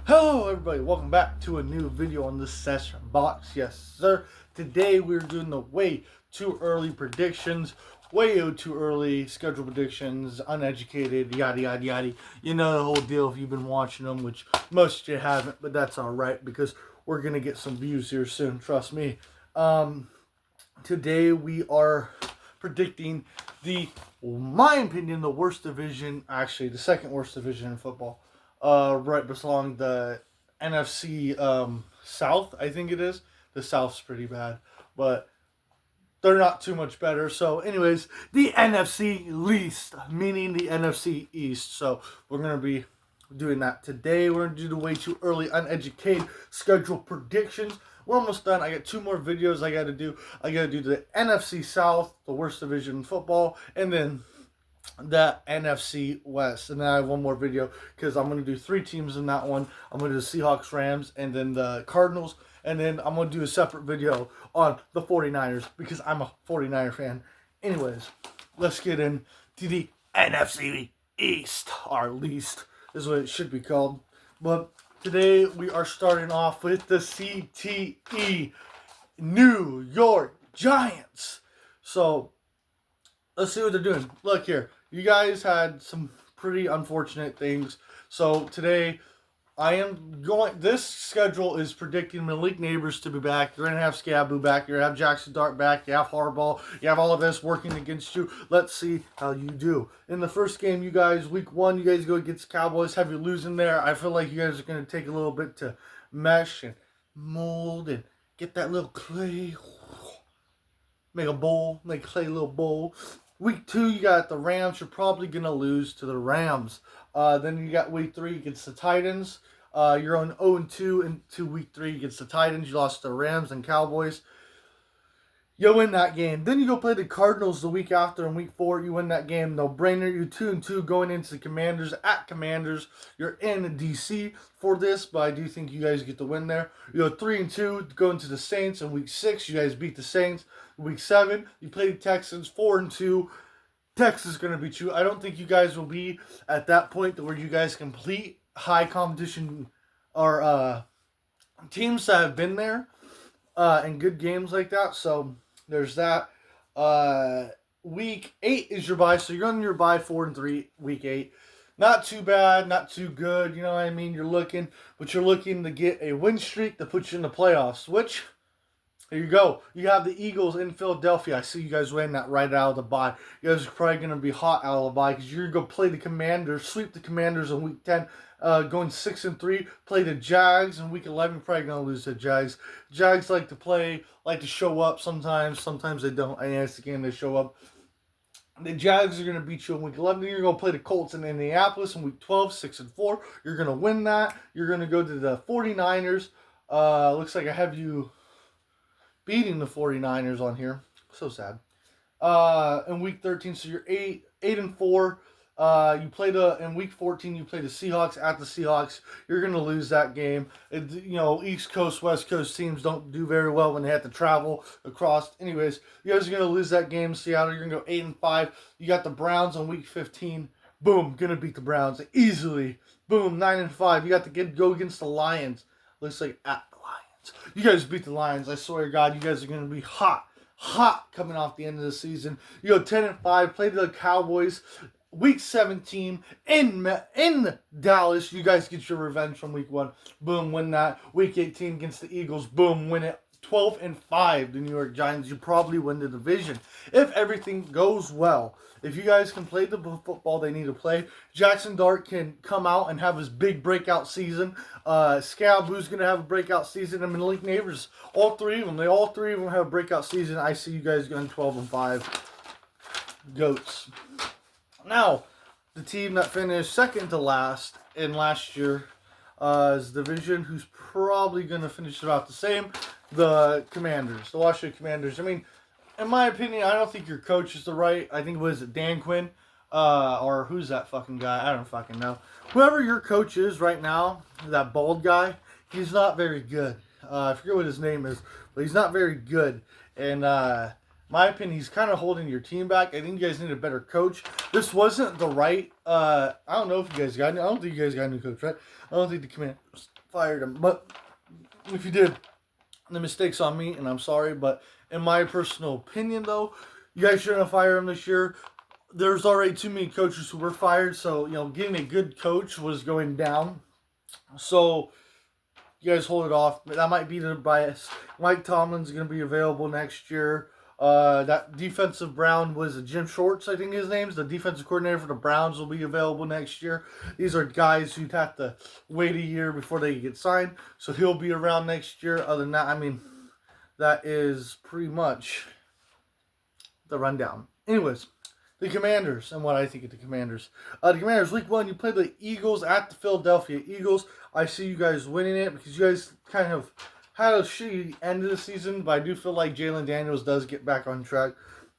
Hello everybody, welcome back to a new video on the session box. Yes sir, today we're doing the way too early predictions, way too early schedule predictions, uneducated, yada yada yada. You know the whole deal if you've been watching them, which most of you haven't, but that's alright because we're going to get some views here soon, trust me. Today we are predicting my opinion, the worst division, actually the second worst division in football. Right along the NFC South, I think it is. The South's pretty bad, but they're not too much better. So, anyways, the NFC Least, meaning the NFC East. So, we're going to be doing that today. We're going to do the way too early, uneducated schedule predictions. We're almost done. I got two more videos I got to do. I got to do the NFC South, the worst division in football, and then the NFC West. And then I have one more video because I'm going to do three teams in that one. I'm going to do the Seahawks, Rams, and then the Cardinals. And then I'm going to do a separate video on the 49ers because I'm a 49er fan. Anyways, let's get into the NFC East, or least is what it should be called. But today we are starting off with the CTE, New York Giants. So let's see what they're doing. Look here. You guys had some pretty unfortunate things. So today, this schedule is predicting Malik Neighbors to be back. You're going to have Scaboo back. You're going to have Jackson Dart back. You have Harbaugh. You have all of this working against you. Let's see how you do. In the first game, you guys, week one, you guys go against Cowboys. Have you losing there? I feel like you guys are going to take a little bit to mesh and mold and get that little clay. Make a bowl. Make a clay little bowl. Week 2, you got the Rams. You're probably going to lose to the Rams. Then you got week 3 against the Titans. You're on 0-2 into week 3 against the Titans. You lost to the Rams and Cowboys. You win that game. Then you go play the Cardinals the week after in week 4. You win that game. No brainer. You're 2-2 going into the Commanders at Commanders. You're in D.C. for this, but I do think you guys get the win there. You go 3-2 going to the Saints in week 6. You guys beat the Saints. Week 7, you play the Texans 4-2. Texas is going to beat you. I don't think you guys will be at that point where you guys complete high competition or teams that have been there in good games like that. So there's that. Week 8 is your bye, so you're on your bye 4-3 week 8. Not too bad, not too good. You know what I mean? You're looking to get a win streak to put you in the playoffs, which, here you go. You have the Eagles in Philadelphia. I see you guys winning that right out of the bye. You guys are probably going to be hot out of the bye because you're going to go play the Commanders, sweep the Commanders in week 10, going 6-3, play the Jags in week 11. Probably going to lose the Jags. Jags like to show up sometimes. Sometimes they don't. I mean, it's the game they show up. The Jags are going to beat you in week 11. Then you're going to play the Colts in Indianapolis in week 12, 6-4. You're going to win that. You're going to go to the 49ers. Looks like I have you beating the 49ers on here. So sad. In week 13, so you're 8-4. You play in week 14, you play the Seahawks at the Seahawks. You're going to lose that game. East Coast, West Coast teams don't do very well when they have to travel across. Anyways, you guys are going to lose that game. Seattle, you're going to go 8-5. You got the Browns on week 15. Boom, going to beat the Browns easily. Boom, 9-5. You got to go against the Lions. Looks like at the Lions. You guys beat the Lions. I swear to God, you guys are going to be hot coming off the end of the season. You go 10-5, play the Cowboys. Week 17 in Dallas. You guys get your revenge from week 1. Boom, win that. Week 18 against the Eagles. Boom, win it. 12-5, the New York Giants. You probably win the division if everything goes well. If you guys can play the football they need to play, Jackson Dart can come out and have his big breakout season. Scaboo's going to have a breakout season. And Malik Neighbors, all three of them have a breakout season. I see you guys going 12-5. Goats. Now, the team that finished second to last in last year is the division, who's probably going to finish about the same. The Commanders, the Washington Commanders. I mean, in my opinion, I don't think your coach is the right. I think, was it Dan Quinn? Or who's that fucking guy? I don't fucking know. Whoever your coach is right now, that bald guy, he's not very good. I forget what his name is, but he's not very good. And my opinion, he's kind of holding your team back. I think you guys need a better coach. This wasn't the right. I don't know if you guys got. I don't think you guys got a new coach, right? I don't think the Commanders fired him. But if you did, the mistake's on me, and I'm sorry. But in my personal opinion, though, you guys shouldn't have fired him this year. There's already too many coaches who were fired, so getting a good coach was going down. So you guys hold it off. That might be the bias. Mike Tomlin's going to be available next year. That defensive Brown was Jim Shorts, I think his name's the defensive coordinator for the Browns, will be available next year. These are guys who'd have to wait a year before they get signed, so he'll be around next year. Other than that, I mean, that is pretty much the rundown. Anyways, the Commanders and what I think of the Commanders. The Commanders, week 1, you play the Eagles at the Philadelphia Eagles. I see you guys winning it because you guys kind of had a shitty end of the season, but I do feel like Jalen Daniels does get back on track.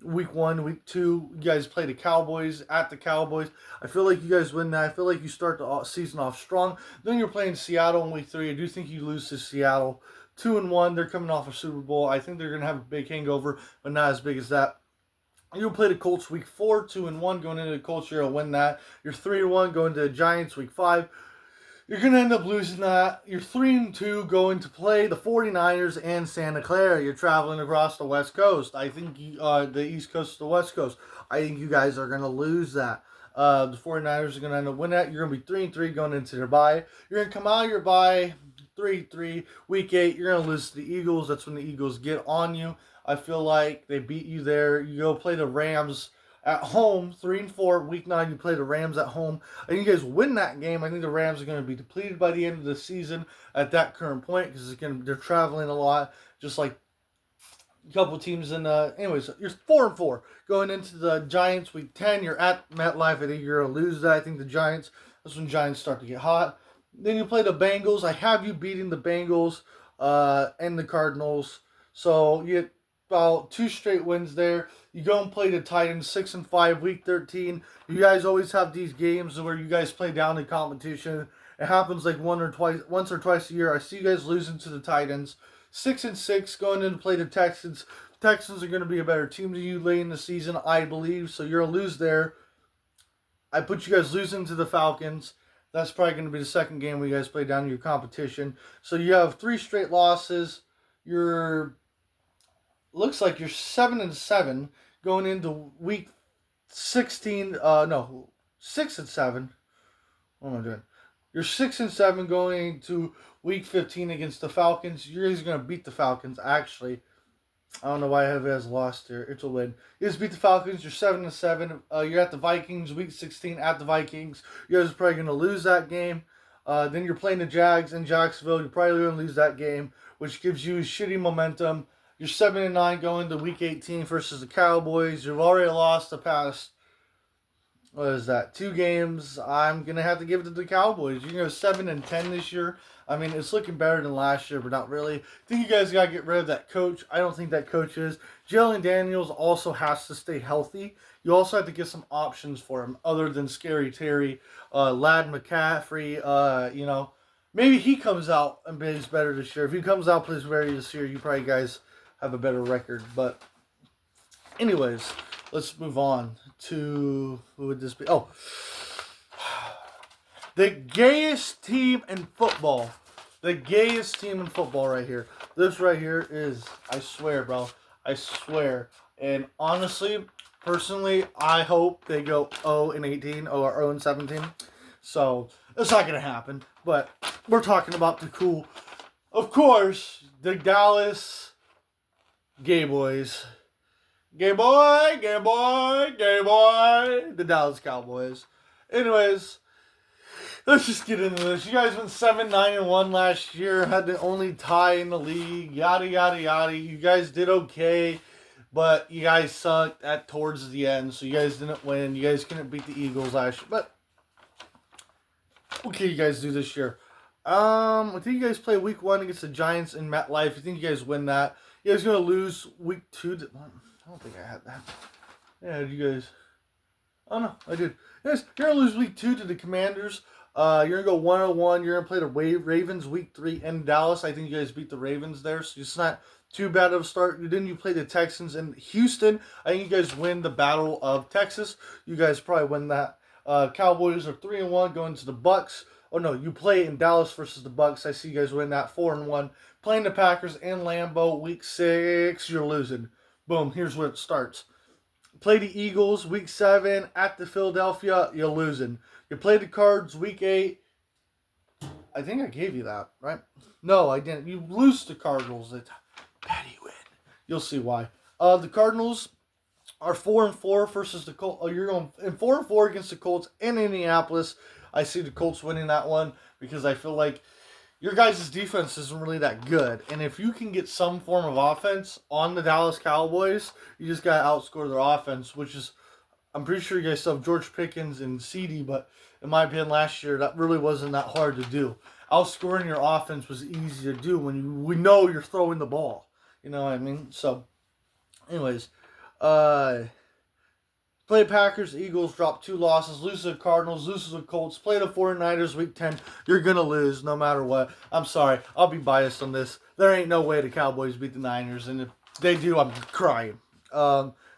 Week 1, week 2, you guys play the Cowboys at the Cowboys. I feel like you guys win that. I feel like you start the season off strong. Then you're playing Seattle in week 3. I do think you lose to Seattle 2-1. They're coming off a Super Bowl. I think they're going to have a big hangover, but not as big as that. You'll play the Colts week 4, 2-1 going into the Colts. You'll win that. You're 3-1 going to the Giants week 5. You're going to end up losing that. You're 3-2 going to play the 49ers and Santa Clara. You're traveling across the West Coast. I think the East Coast to the West Coast. I think you guys are going to lose that. The 49ers are going to end up winning that. You're going to be 3-3 going into their bye. You're going to come out of your bye 3-3. Week 8, you're going to lose to the Eagles. That's when the Eagles get on you. I feel like they beat you there. You go play the Rams at home, 3-4. Week 9, you play the Rams at home. I think you guys win that game. I think the Rams are going to be depleted by the end of the season at that current point because they're traveling a lot, just like a couple teams. Anyways, you're 4-4 going into the Giants week 10. You're at MetLife. I think you're going to lose that. I think the Giants. That's when Giants start to get hot. Then you play the Bengals. I have you beating the Bengals and the Cardinals. So you get about 2 straight wins there. You go and play the Titans 6-5 week 13. You guys always have these games where you guys play down the competition. It happens like once or twice a year. I see you guys losing to the Titans 6-6 going in to play the Texans. Texans are going to be a better team than you late in the season, I believe. So you're going to lose there. I put you guys losing to the Falcons. That's probably going to be the second game where you guys play down your competition. So you have 3 straight losses. Looks like you're 7-7 going into week 16. 6-7. What am I doing? You're 6-7 going to week 15 against the Falcons. You're guys going to beat the Falcons. Actually, I don't know why I have it as lost here. It's a win. You guys beat the Falcons. You're 7-7. You're at the Vikings week 16 at the Vikings. You guys are probably going to lose that game. Then you're playing the Jags in Jacksonville. You're probably going to lose that game, which gives you shitty momentum. You're 7-9 going to week 18 versus the Cowboys. You've already lost the past, 2 games. I'm going to have to give it to the Cowboys. You're going to go 7-10 this year. I mean, it's looking better than last year, but not really. I think you guys got to get rid of that coach. I don't think that coach is. Jalen Daniels also has to stay healthy. You also have to get some options for him other than Scary Terry, Lad McCaffrey. Maybe he comes out and plays better this year. If he comes out and plays better this year, you probably guys have a better record. But anyways, let's move on to, who would this be? Oh, the gayest team in football. The gayest team in football right here. This right here is, I swear, bro. I swear. And honestly, personally, I hope they go 0-18 or 0-17. So, it's not going to happen. But we're talking about the cool, of course, the Dallas Gay Boys. Gay boy, gay boy, gay boy. The Dallas Cowboys. Anyways, let's just get into this. You guys went 7-9-1 last year. Had the only tie in the league. Yada, yada, yada. You guys did okay. But you guys sucked towards the end. So you guys didn't win. You guys couldn't beat the Eagles last year. But what can you guys do this year? I think you guys play week 1 against the Giants in MetLife. I think you guys win that. You guys going to lose week 2. I don't think I had that. Yeah, you guys. Oh, no, I did. Yes, you're going to lose week 2 to the Commanders. You're going to go 101. You're going to play the Ravens week 3 in Dallas. I think you guys beat the Ravens there, so it's not too bad of a start. Then you play the Texans in Houston. I think you guys win the Battle of Texas. You guys probably win that. Cowboys are 3-1 going to the Bucks. Oh no, you play in Dallas versus the Bucks. I see you guys win that 4-1. Playing the Packers in Lambeau week 6, you're losing. Boom, here's where it starts. Play the Eagles week 7 at the Philadelphia, you're losing. You play the Cards week 8. I think I gave you that, right? No, I didn't. You lose to Cardinals. It's petty win. You'll see why. The Cardinals are 4-4 versus the Colts. Oh, you're going in 4-4 against the Colts in Indianapolis. I see the Colts winning that one because I feel like your guys' defense isn't really that good. And if you can get some form of offense on the Dallas Cowboys, you just got to outscore their offense, which is, I'm pretty sure you guys still have George Pickens and CD, but in my opinion, last year, that really wasn't that hard to do. Outscoring your offense was easy to do when we know you're throwing the ball. You know what I mean? So, anyways, play Packers, Eagles, drop 2 losses, lose to the Cardinals, lose to the Colts, play the 49ers week 10. You're going to lose no matter what. I'm sorry. I'll be biased on this. There ain't no way the Cowboys beat the Niners, and if they do, I'm crying.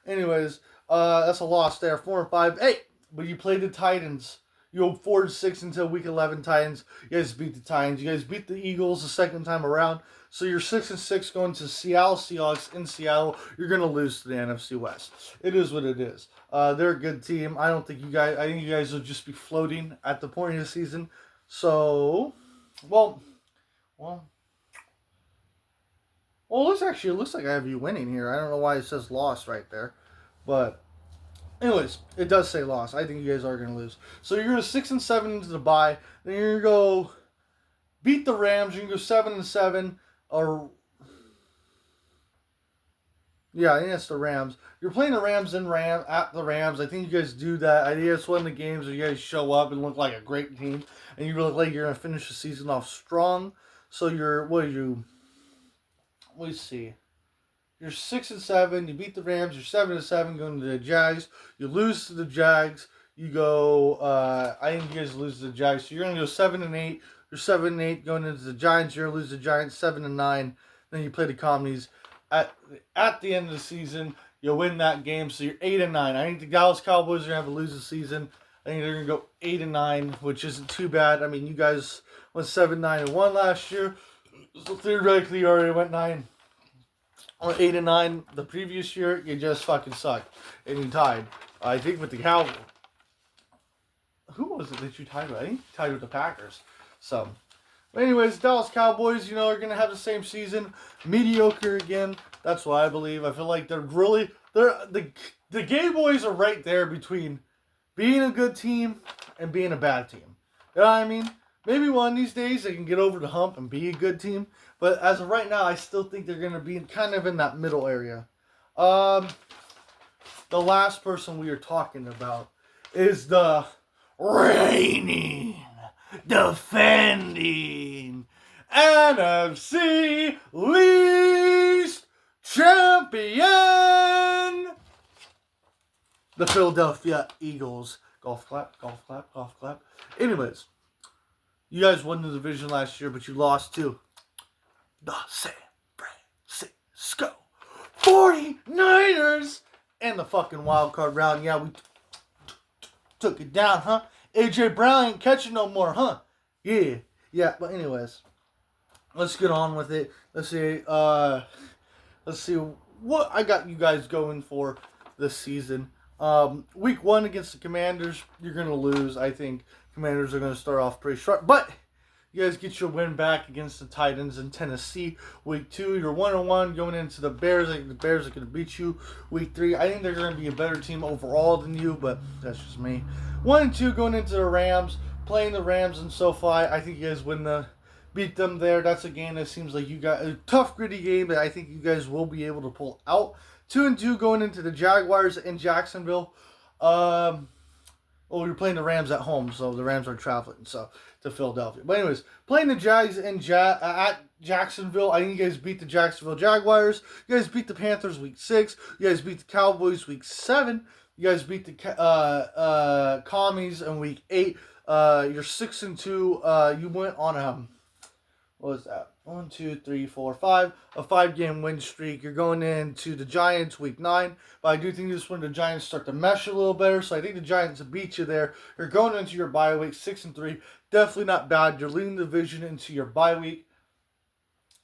Anyways, that's a loss there. 4-5. Hey, but you played the Titans. You go 4-6 until week 11. Titans. You guys beat the Titans. You guys beat the Eagles the second time around. So you're 6-6 going to Seattle Seahawks in Seattle. You're going to lose to the NFC West. It is what it is. They're a good team. I think you guys will just be floating at the point of the season. So, well, it looks like I have you winning here. I don't know why it says loss right there, but anyways, it does say loss. I think you guys are going to lose. So you're going to 6-7 into the bye. Then you're going to go beat the Rams. You're going to go 7-7. Or yeah, I think it's the Rams. You're playing the Rams at the Rams. I think you guys do that. I think it's one of the games where you guys show up and look like a great team, and you look like you're gonna finish the season off strong. So you're Let me see. You're 6-7. You beat the Rams. You're 7-7 going to the Jags. You lose to the Jags. You go. I think you guys lose to the Jags. So you're gonna go 7-8. You're 7-8 going into the Giants. You're going to lose the Giants 7-9. Then you play the Commies. At the end of the season, you win that game. So you're 8-9. I think the Dallas Cowboys are going to have a losing season. I think they're going to go 8-9, which isn't too bad. I mean, you guys went 7-9-1 last year. So theoretically, you already went 9 or 8-9 the previous year. You just fucking sucked. And you tied. I think with the Cowboys. Who was it that you tied with? I think you tied with the Packers. So, but anyways, Dallas Cowboys, are going to have the same season. Mediocre again. That's what I believe. I feel like the Gay Boys are right there between being a good team and being a bad team. You know what I mean? Maybe one of these days they can get over the hump and be a good team. But as of right now, I still think they're going to be kind of in that middle area. The last person we are talking about is the reigning, defending NFC Least champion, the Philadelphia Eagles. Golf clap, golf clap, golf clap. Anyways, you guys won the division last year, but you lost to the San Francisco 49ers in the fucking wild card round. Yeah, we took it down, huh? AJ Brown ain't catching no more, huh? Yeah. But anyways, let's get on with it. Let's see what I got you guys going for this season. Week 1 against the Commanders, you're gonna lose. I think Commanders are gonna start off pretty sharp, but you guys get your win back against the Titans in Tennessee. Week 2, you're 1-1 going into the Bears. I think the Bears are going to beat you. Week 3, I think they're going to be a better team overall than you, but that's just me. 1-2 going into the Rams, playing the Rams in SoFi. I think you guys beat them there. That's a game that seems like you got a tough, gritty game that I think you guys will be able to pull out. 2-2 going into the Jaguars in Jacksonville. You're playing the Rams at home, so the Rams are traveling to Philadelphia. But anyways, playing the Jags at Jacksonville. I think you guys beat the Jacksonville Jaguars. You guys beat the Panthers week 6. You guys beat the Cowboys week 7. You guys beat the Commies in week 8. You're 6-2. You went on what was that? 1, 2, 3, 4, 5. A 5-game win streak. You're going into the Giants week 9. But I do think this one the Giants start to mesh a little better. So I think the Giants will beat you there. You're going into your bye week 6-3. Definitely not bad. You're leading the division into your bye week.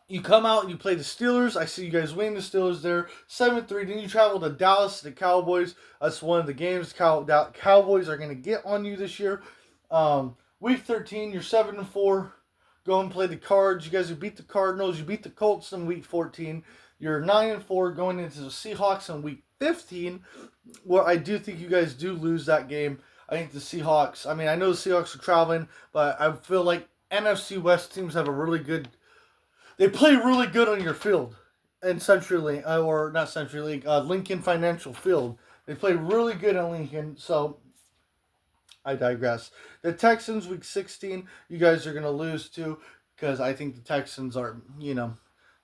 You come out and you play the Steelers. I see you guys winning the Steelers there 7-3. Then you travel to Dallas, the Cowboys. That's one of the games Cowboys are going to get on you this year. Week 13, you're 7-4. Go and play the Cards. You guys who beat the Cardinals. You beat the Colts in week 14. You're 9-4 going into the Seahawks in week 15. Where I do think you guys do lose that game. I think the Seahawks, I mean, I know the Seahawks are traveling, but I feel like NFC West teams have a really good, they play really good on your field in CenturyLink, or not CenturyLink, Lincoln Financial Field. They play really good in Lincoln, so I digress. The Texans, week 16, you guys are going to lose to, because I think the Texans are,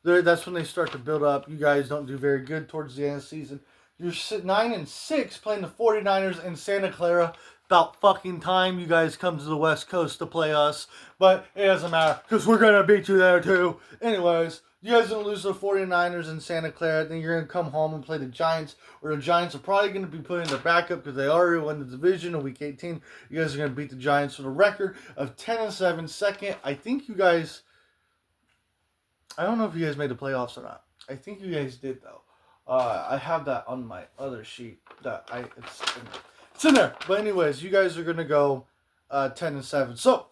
that's when they start to build up. You guys don't do very good towards the end of the season. You're 9-6 playing the 49ers in Santa Clara. About fucking time you guys come to the West Coast to play us. But it doesn't matter, because we're going to beat you there too. Anyways, you guys don't lose the 49ers in Santa Clara. Then you're going to come home and play the Giants, where the Giants are probably going to be putting their backup because they already won the division in week 18. You guys are going to beat the Giants with a record of 10-7. Second, I think you guys, I don't know if you guys made the playoffs or not. I think you guys did, though. I have that on my other sheet. It's in there. But anyways, you guys are going to go 10-7. So,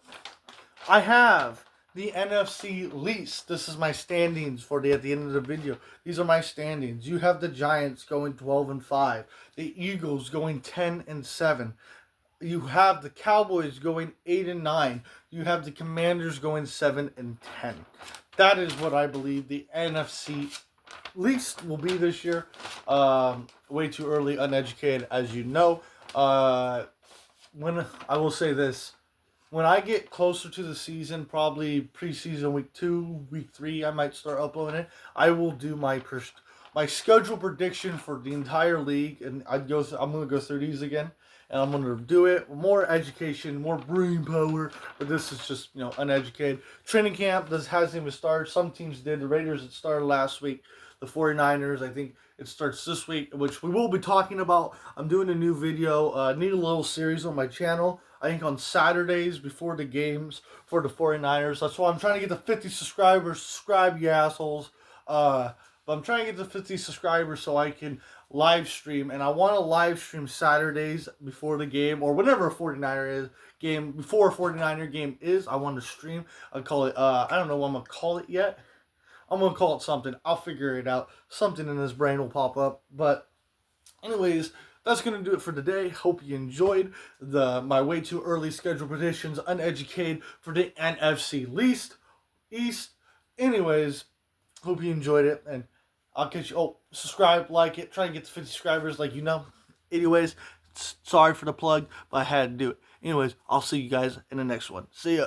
I have the NFC Least. This is my standings at the end of the video. These are my standings. You have the Giants going 12-5. The Eagles going 10-7. You have the Cowboys going 8-9. You have the Commanders going 7-10. That is what I believe the NFC Least will be this year. Way too early, uneducated, as you know. When I will say this, when I get closer to the season, probably preseason week 2, week 3, I might start uploading it. I will do my schedule prediction for the entire league, and I'm going to go through these again, and I'm going to do it more education, more brain power. But this is just uneducated. Training camp hasn't even started. Some teams did. The Raiders it started last week. The 49ers, I think it starts this week, which we will be talking about. I'm doing a new video, need a little series on my channel. I think on Saturdays before the games for the 49ers. That's why I'm trying to get to 50 subscribers. Subscribe, you assholes. But I'm trying to get to 50 subscribers so I can live stream. And I want to live stream Saturdays before the game, or whenever a 49er game, before a 49er game is, I want to stream. I'll call it, I don't know what I'm going to call it yet. I'm going to call it something. I'll figure it out. Something in this brain will pop up. But anyways, that's going to do it for today. Hope you enjoyed my way too early schedule predictions, uneducated for the NFC East. Anyways, hope you enjoyed it. And I'll catch you. Oh, subscribe, like it. Try and get to 50 subscribers like you know. Anyways, sorry for the plug, but I had to do it. Anyways, I'll see you guys in the next one. See ya.